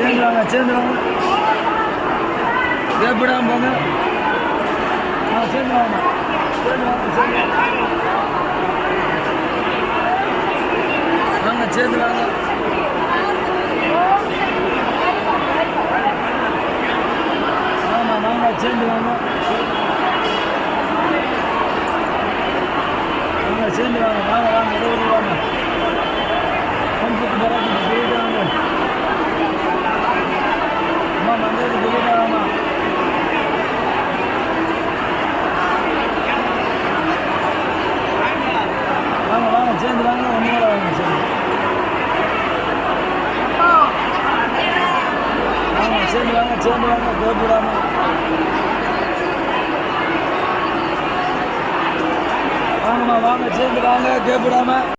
சேர்ந்து வாங்க கேப்பிடாம போங்க. சேர்ந்து வாங்க சேர்ந்து வாங்க. ஆமாம் வாங்க சேர்ந்து வாங்க சேர்ந்து வாங்க வாங்க 20 வாங்க கொஞ்சத்துக்கு பரவாயில்ல சொல்லிட்டு வாங்க. அம்மா மந்திரத்துக்கு சொல்லிட்டு வாங்கம்மா. வாங்க சேர்ந்து வாங்க ஒன்று வாங்க சேர்ந்து வாங்க கேட்படாம வாங்கம்மா சேர்ந்து வாங்க கேட்படாம.